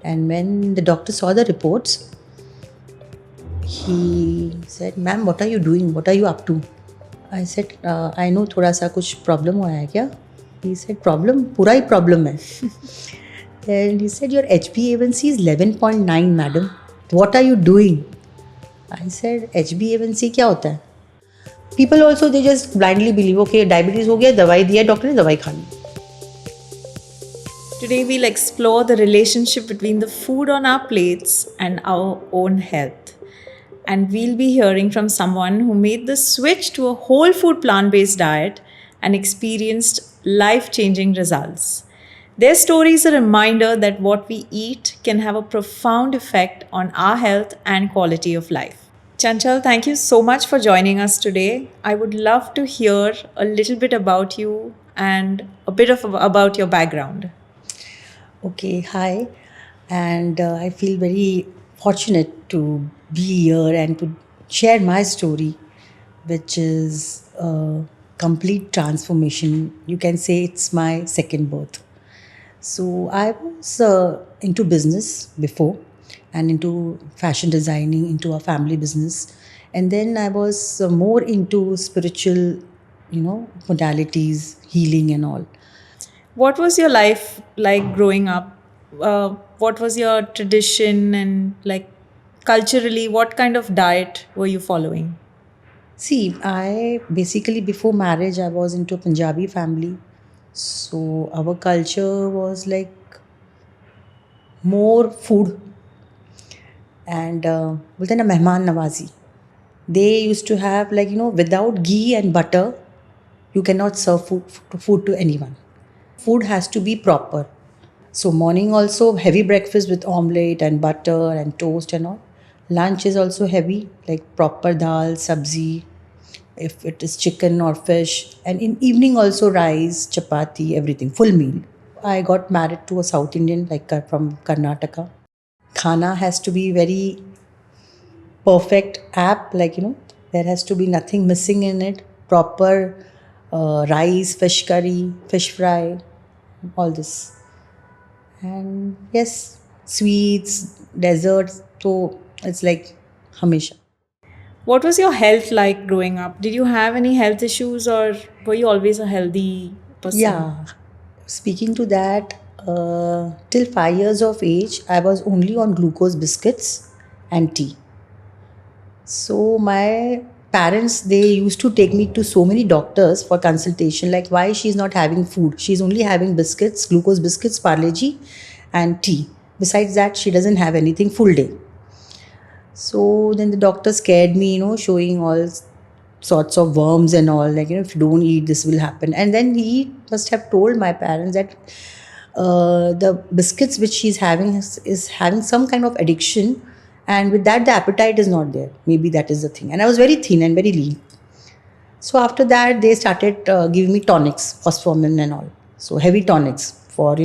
And when the doctor saw the reports, he said, "Ma'am, what are you doing? What are you up to?" I said, "I know थोड़ा सा कुछ problem हुआ है क्या?" He said, "Problem? पूरा ही problem है." And he said, "Your HbA1c is 11.9, madam. What are you doing?" I said, HbA1c क्या होता है? People also, they just blindly believe, okay, diabetes हो गया, दवाई दिया, डॉक्टर ने दवाई खा ली. Today, we'll explore the relationship between the food on our plates and our own health. And we'll be hearing from someone who made the switch to a whole food plant based diet and experienced life changing results. Their story is a reminder that what we eat can have a profound effect on our health and quality of life. Chanchal, thank you so much for joining us today. I would love to hear a little bit about you and a bit of about your background. Okay, hi. And I feel very fortunate to be here and to share my story, which is a complete transformation. You can say it's my second birth. So I was into business before and into fashion designing, into a family business. And then I was more into spiritual, modalities, healing and all. What was your life like growing up? What was your tradition and like culturally, what kind of diet were you following? See, I basically before marriage I was into a Punjabi family. So our culture was like more food and within a mehman nawazi. They used to have like without ghee and butter, you cannot serve food to anyone. Food has to be proper. So morning also heavy breakfast with omelette and butter and toast and all. Lunch is also heavy, like proper dal, sabzi, if it is chicken or fish. And in evening also rice, chapati, everything, full meal. I got married to a South Indian, like from Karnataka. Khana has to be very perfect app, like there has to be nothing missing in it. Proper rice, fish curry, fish fry, all this. And yes, sweets, desserts. So it's like hamisha. What was your health like growing up? Did you have any health issues or were you always a healthy person? Yeah. Speaking to that, till 5 years of age, I was only on glucose biscuits and tea. So my parents, they used to take me to so many doctors for consultation, like why she's not having food. She's only having biscuits, glucose biscuits, Parle-G, and tea. Besides that, she doesn't have anything full day. So then the doctor scared me, showing all sorts of worms and all, like, if you don't eat, this will happen. And then he must have told my parents that the biscuits which she's having is having some kind of addiction. And with that, the appetite is not there. Maybe that is the thing. And I was very thin and very lean. So after that, they started giving me tonics, phosphormin and all. So heavy tonics for,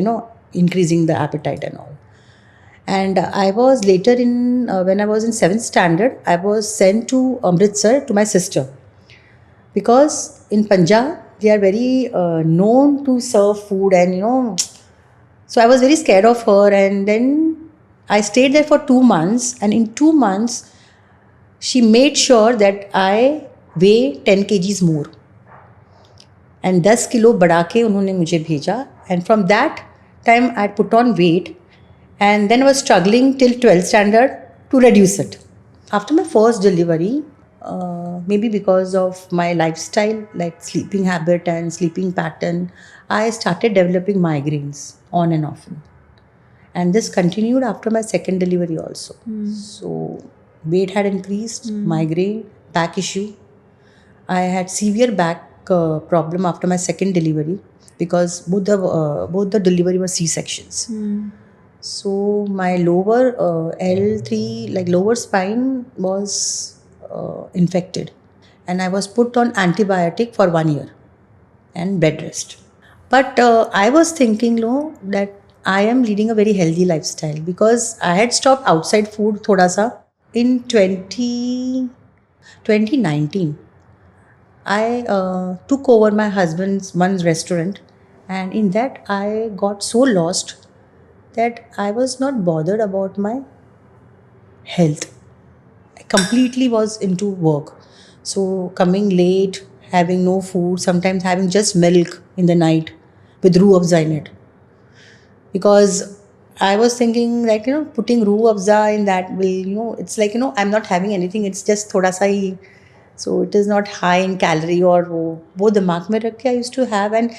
increasing the appetite and all. And I was later when I was in 7th standard, I was sent to Amritsar to my sister. Because in Punjab, they are very known to serve food and, so I was very scared of her. And then I stayed there for 2 months. And in 2 months, she made sure that I weigh 10 kgs more. And 10 kilo बढ़ा के उन्होंने मुझे भेजा. And from that time, I put on weight. And then I was struggling till 12th standard to reduce it. After my first delivery, maybe because of my lifestyle, like sleeping habit and sleeping pattern, I started developing migraines on and off. And this continued after my second delivery also. So weight had increased, migraine, back issue. I had severe back problem after my second delivery because both the delivery were C-sections. So my lower L3, like lower spine, was infected, and I was put on antibiotic for 1 year and bed rest. But I was thinking, that I am leading a very healthy lifestyle because I had stopped outside food thoda sa in 2019. I took over my husband's one's restaurant, and in that I got so lost that I was not bothered about my health. I completely was into work. So coming late, having no food, sometimes having just milk in the night with Rooh Afza in it. Because I was thinking like, putting Rooh Afza in that will, it's like, I'm not having anything, it's just thoda sa hi. So it is not high in calorie or wo दिमाग में रख के I used to have. And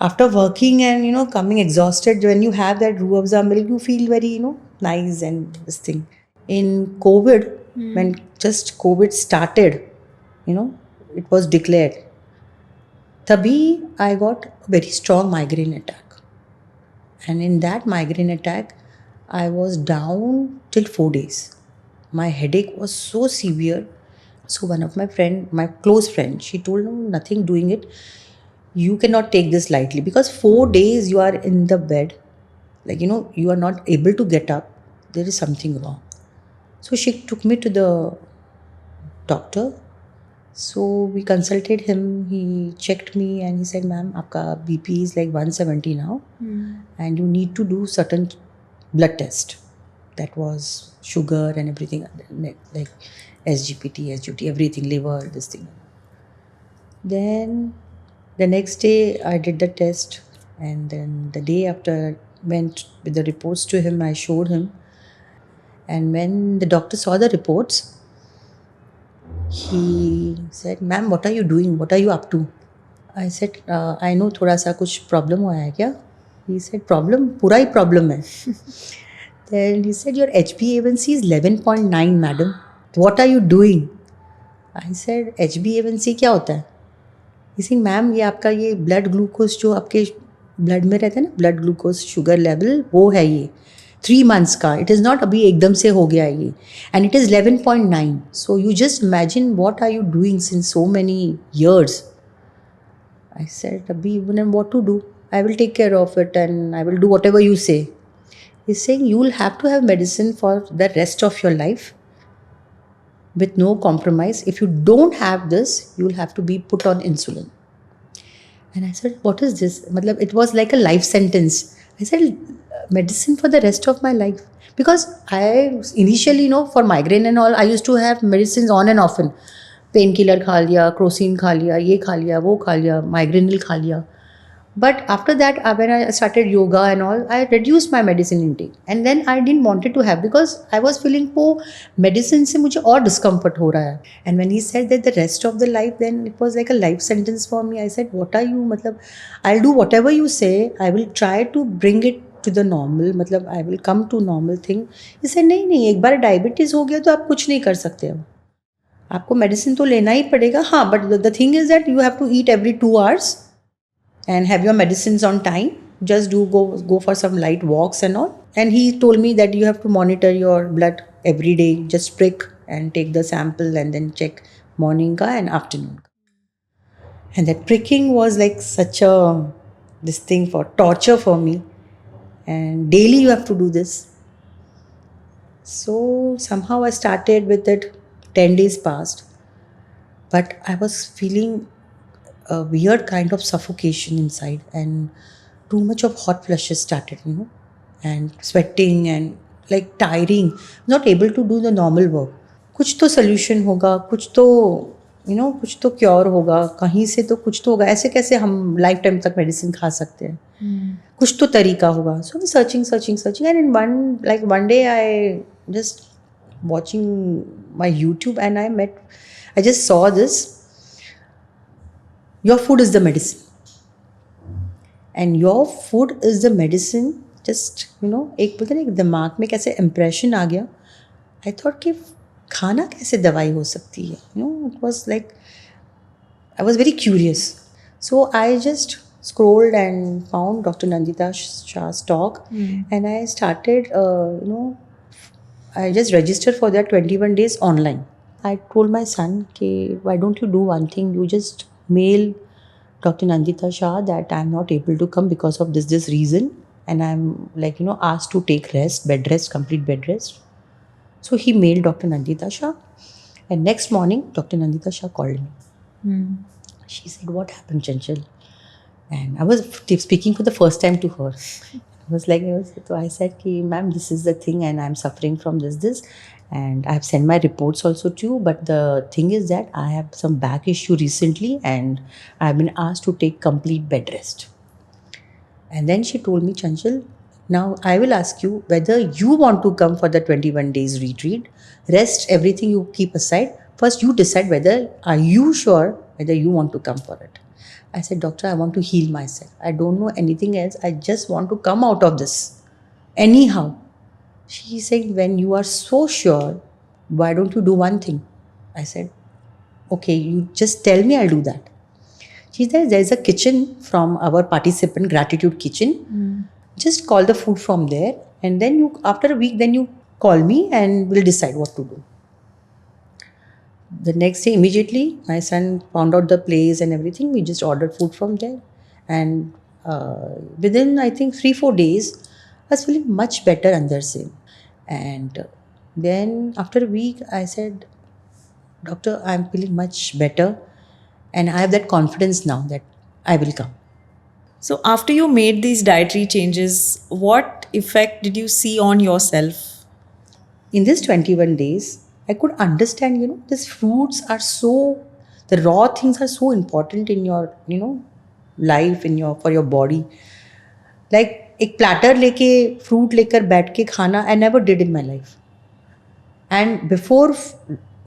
after working and, coming exhausted, when you have that Rooh Afza milk, you feel very, nice and this thing. In COVID, when just COVID started, it was declared. Tabhi I got a very strong migraine attack. And in that migraine attack, I was down till 4 days. My headache was so severe. So one of my close friend, she told, no, nothing doing it. You cannot take this lightly because 4 days you are in the bed, like, you are not able to get up. There is something wrong. So she took me to the doctor. So we consulted him. He checked me and he said, ma'am, aapka BP is like 170 now. And you need to do certain blood test. That was sugar and everything, like SGPT, SGT, everything, liver, this thing. Then the next day I did the test, and then the day after I went with the reports to him. I showed him, and when the doctor saw the reports, he said, ma'am, what are you doing? What are you up to? I said, I know थोड़ा सा कुछ problem हुआ है क्या? He said, problem? पूरा ही problem है. Then he said, your HbA1c is 11.9, madam. What are you doing? I said, HbA1c क्या होता है? He said, मैम, ये आपका ये ब्लड ग्लूकोज जो आपके ब्लड में रहता है ना, ब्लड ग्लूकोज शुगर लेवल, वो है ये 3 months का. इट इज़ नॉट अभी एकदम से हो गया ये. And it is 11.9. So you just imagine what are you doing since so many years. I said, Abhi, then what to do? I will take care of it and I will do whatever you say. He's saying, you will have to have medicine for the rest of your life with no compromise. If you don't have this, you will have to be put on insulin. And I said, what is this? Matlab, it was like a life sentence. I said, medicine for the rest of my life. Because I initially, for migraine and all, I used to have medicines on and often. Painkiller खा लिया, Crocin खा लिया, ये खा लिया, वो खा लिया, migrainal खा लिया. But after that, when I started yoga and all, I reduced my medicine intake. And then I didn't want it to have because I was feeling medicine से मुझे और discomfort हो रहा है. And when he said that the rest of the life, then it was like a life sentence for me. I said, what are you? मतलब, I'll do whatever you say. I will try to bring it to the normal. मतलब, I will come to normal thing. He said, नहीं, एक बार diabetes हो गया तो आप कुछ नहीं कर सकते अब. आपको मेडिसिन तो लेना ही पड़ेगा. हाँ, but the thing is that you have to eat every 2 hours and have your medicines on time. Just go for some light walks and all. And he told me that you have to monitor your blood every day. Just prick and take the sample and then check morning ka and afternoon. And that pricking was like such a this thing for torture for me. And daily you have to do this. So somehow I started with it. 10 days passed, but I was feeling a weird kind of suffocation inside, and too much of hot flushes started, and sweating and like tiring, not able to do the normal work. कुछ तो solution होगा, कुछ तो cure होगा, कहीं से तो कुछ तो होगा. ऐसे कैसे हम लाइफ टाइम तक मेडिसिन खा सकते हैं? कुछ तो तरीका होगा. So I was searching, and in one day I just watching my YouTube and I just saw this. Your food is the medicine. And your food is the medicine. Just, एक बोलते ना, एक दिमाग में कैसे impression आ गया. I thought कि खाना कैसे दवाई हो सकती है? It was like, I was very curious. So I just scrolled and found Dr. Nandita Shah's talk. And I started, I just registered for that 21 days online. I told my son, why don't you do one thing? You just mail Dr. Nandita Shah that I'm not able to come because of this reason. And I'm like, asked to take rest, bed rest, complete bed rest. So he mailed Dr. Nandita Shah. And next morning, Dr. Nandita Shah called me. She said, what happened, Chanchal? And I was speaking for the first time to her. So I said, "Ki, ma'am, this is the thing, and I'm suffering from this, and I've sent my reports also to you. But the thing is that I have some back issue recently, and I've been asked to take complete bed rest." And then she told me, Chanchal, now I will ask you whether you want to come for the 21 days retreat. Rest, everything you keep aside. First, you decide whether, are you sure whether you want to come for it. I said, Doctor, I want to heal myself. I don't know anything else. I just want to come out of this. Anyhow. She said, when you are so sure, why don't you do one thing? I said, okay, you just tell me, I'll do that. She said, there's a kitchen from our participant, Gratitude Kitchen. Just call the food from there, and then you, after a week, then you call me and we'll decide what to do. The next day, immediately, my son found out the place and everything. We just ordered food from there. And within, I think, 3-4 days, I was feeling much better under se. And then after a week, I said, Doctor, I'm feeling much better. And I have that confidence now that I will come. So, after you made these dietary changes, what effect did you see on yourself? In this 21 days, I could understand, these fruits are so, the raw things are so important in your, life, for your body. Like, एक platter लेके fruit लेकर बैठ के खाना, I never did in my life. And before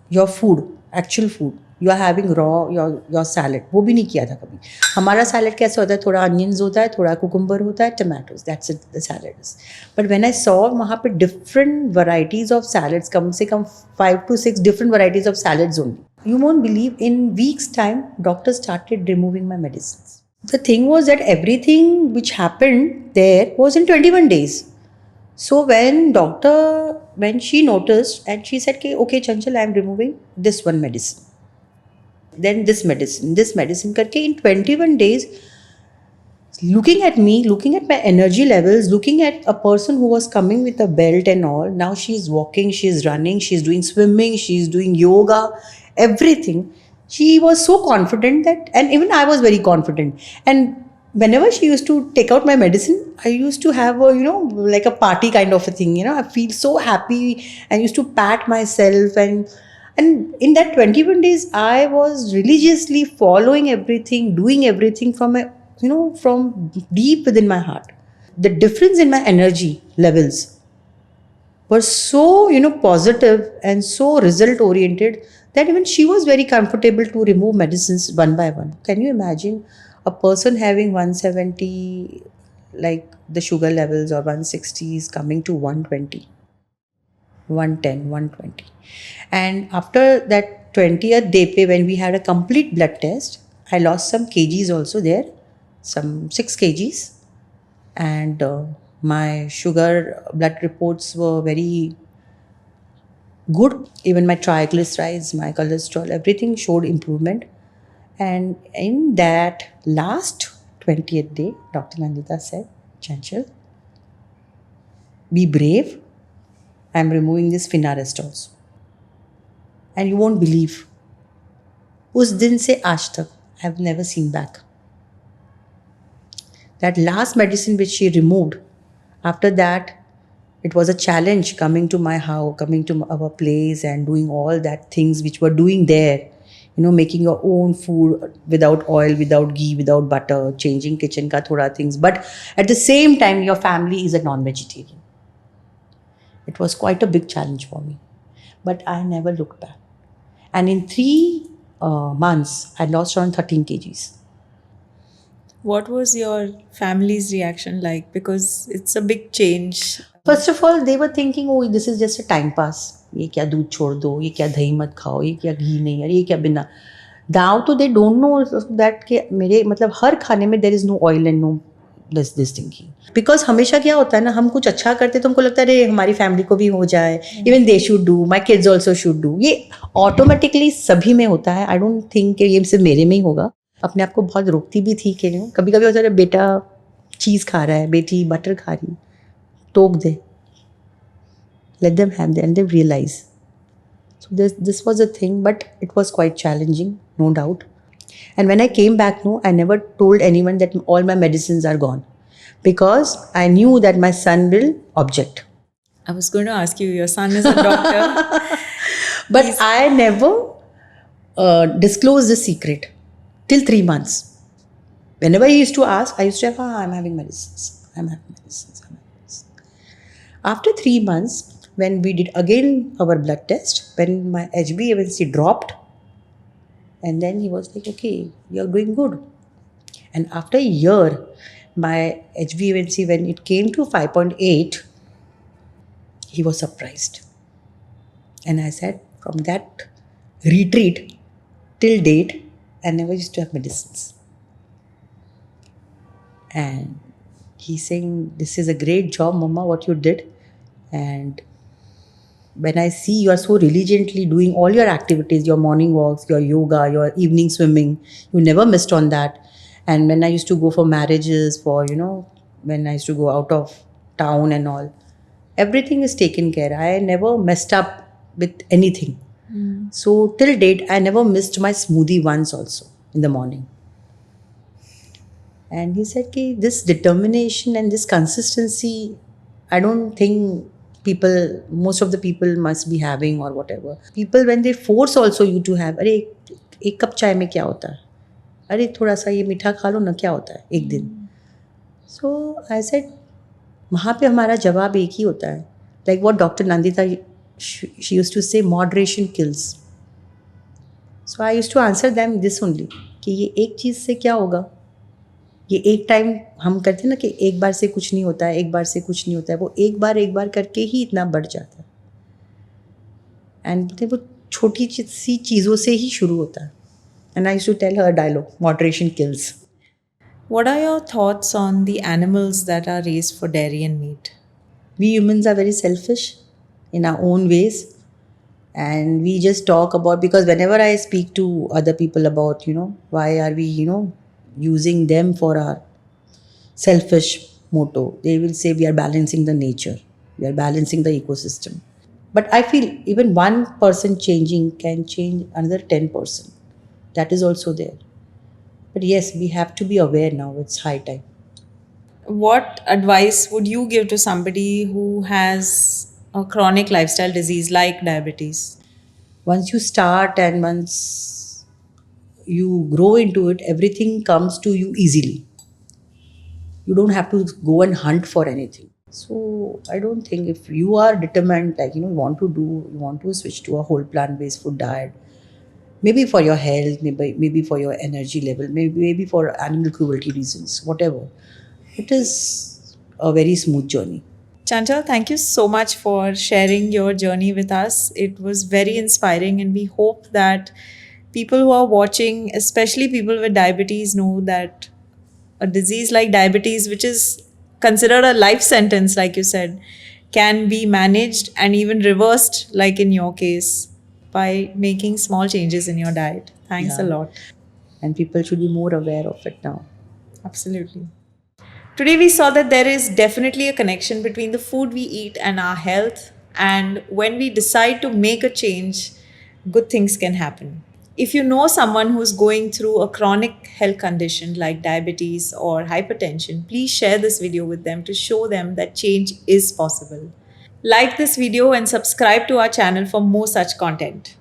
your food, actual food, you are having raw your salad. वो भी नहीं किया था कभी. हमारा salad कैसे होता है? थोड़ा onions होता है, थोड़ा cucumber होता है, tomatoes. That's it. The salad is. But when I saw वहाँ पे different varieties of salads, कम से कम 5 to 6 different varieties of salads only. You won't believe, in weeks time, doctors started removing my medicines. The thing was that everything which happened there was in 21 days. So when she noticed and she said, okay, Chanchal, I am removing this one medicine. Then this medicine karke in 21 days, looking at me, looking at my energy levels, looking at a person who was coming with a belt and all, now she's walking, she's running, she's doing swimming, she's doing yoga, everything. She was so confident that, and even I was very confident. And whenever she used to take out my medicine, I used to have a, like a party kind of a thing, I feel so happy and used to pat myself. And in that 21 days, I was religiously following everything, doing everything from from deep within my heart. The difference in my energy levels were so, positive and so result oriented that even she was very comfortable to remove medicines one by one. Can you imagine a person having 170, like the sugar levels, or 160 is coming to 120, 110, 120. And after that 20th day pay, when we had a complete blood test, I lost some kgs also there, some 6 kgs. And my sugar blood reports were very good. Even my triglycerides, my cholesterol, everything showed improvement. And in that last 20th day, Dr. Nandita said, Chanchal, be brave. I'm removing this Finarest also. And you won't believe, उस दिन से आज तक I have never seen back. That last medicine which she removed, after that, it was a challenge coming to my house, coming to our place and doing all that things which were doing there. Making your own food without oil, without ghee, without butter, changing kitchen ka thoda things. But at the same time, your family is a non-vegetarian. It was quite a big challenge for me. But I never looked back. And in 3 months, I lost around 13 kgs. What was your family's reaction like? Because it's a big change. First of all, they were thinking, oh, this is just a time pass. ये क्या दूध छोड़ दो, ये क्या दही मत खाओ, ये क्या घी नहीं है, ये क्या बिना. Now तो they don't know that कि मेरे मतलब हर खाने में there is no oil and no this thing. Because हमेशा क्या होता है ना, हम कुछ अच्छा करते तो हमको लगता है अरे हमारी फैमिली को भी हो जाए, even they should do, my kids also should do. ये ऑटोमेटिकली सभी में होता है. I don't think कि ये सिर्फ मेरे में ही होगा. अपने आप को बहुत रोकती भी थी कि कभी कभी होता है बेटा चीज़ खा रहा है, बेटी बटर खा रही, टोक दे. Let them have them and they realize. So this was a thing, but it was quite challenging, no doubt. And when I came back, I never told anyone that all my medicines are gone. because I knew that my son will object. I was going to ask you, your son is a doctor. But I never disclosed the secret till 3 months. Whenever he used to ask, I used to have, I'm having medicines. I'm having medicines. I'm having medicines. After 3 months, when we did again our blood test, when my HbA1c dropped, and then he was like, okay, you're doing good. And after a year, my HbA1c, when it came to 5.8, he was surprised. And I said, from that retreat till date, I never used to have medicines. And he's saying, this is a great job, Mama, what you did. And when I see you are so diligently doing all your activities, your morning walks, your yoga, your evening swimming, you never missed on that. And when I used to go for marriages, for, when I used to go out of town and all, everything is taken care. I never messed up with anything. So till date, I never missed my smoothie once also in the morning. And he said, Ki, this determination and this consistency, I don't think most of the people must be having or whatever. People, when they force also you to have, अरे एक cup चाय में क्या होता है, अरे थोड़ा सा ये मीठा खा लो ना, क्या होता है एक दिन. So I said, वहाँ पे हमारा जवाब एक ही होता है. Like what Dr. Nandita, she used to say, moderation kills. So I used to answer them this only, कि ये एक चीज़ से क्या होगा. ये एक टाइम हम करते हैं ना कि एक बार से कुछ नहीं होता है, एक बार से कुछ नहीं होता है, वो एक बार करके ही इतना बढ़ जाता है. एंड वो छोटी सी चीज़ों से ही शुरू होता है. And I used to tell her dialogue, moderation kills. What are your thoughts on the animals that are raised for dairy and meat? We humans are very selfish in our own ways. And we just talk about, because whenever I speak to other people about, why are we, using them for our selfish motto, they will say we are balancing the nature, we are balancing the ecosystem. But I feel even one person changing can change another 10%. That is also there. But yes, we have to be aware now. It's high time. What advice would you give to somebody who has a chronic lifestyle disease like diabetes? Once you start and once you grow into it, everything comes to you easily. You don't have to go and hunt for anything. So I don't think, if you are determined, like, you want to switch to a whole plant-based food diet, maybe for your health, maybe for your energy level, maybe for animal cruelty reasons, whatever, it is a very smooth journey. Chanchal, thank you so much for sharing your journey with us. It was very inspiring, and we hope that people who are watching, especially people with diabetes, know that a disease like diabetes, which is considered a life sentence, like you said, can be managed and even reversed, like in your case, by making small changes in your diet. Thanks a lot. And people should be more aware of it now. Absolutely. Today we saw that there is definitely a connection between the food we eat and our health, and when we decide to make a change, good things can happen. If you know someone who's going through a chronic health condition like diabetes or hypertension, please share this video with them to show them that change is possible. Like this video and subscribe to our channel for more such content.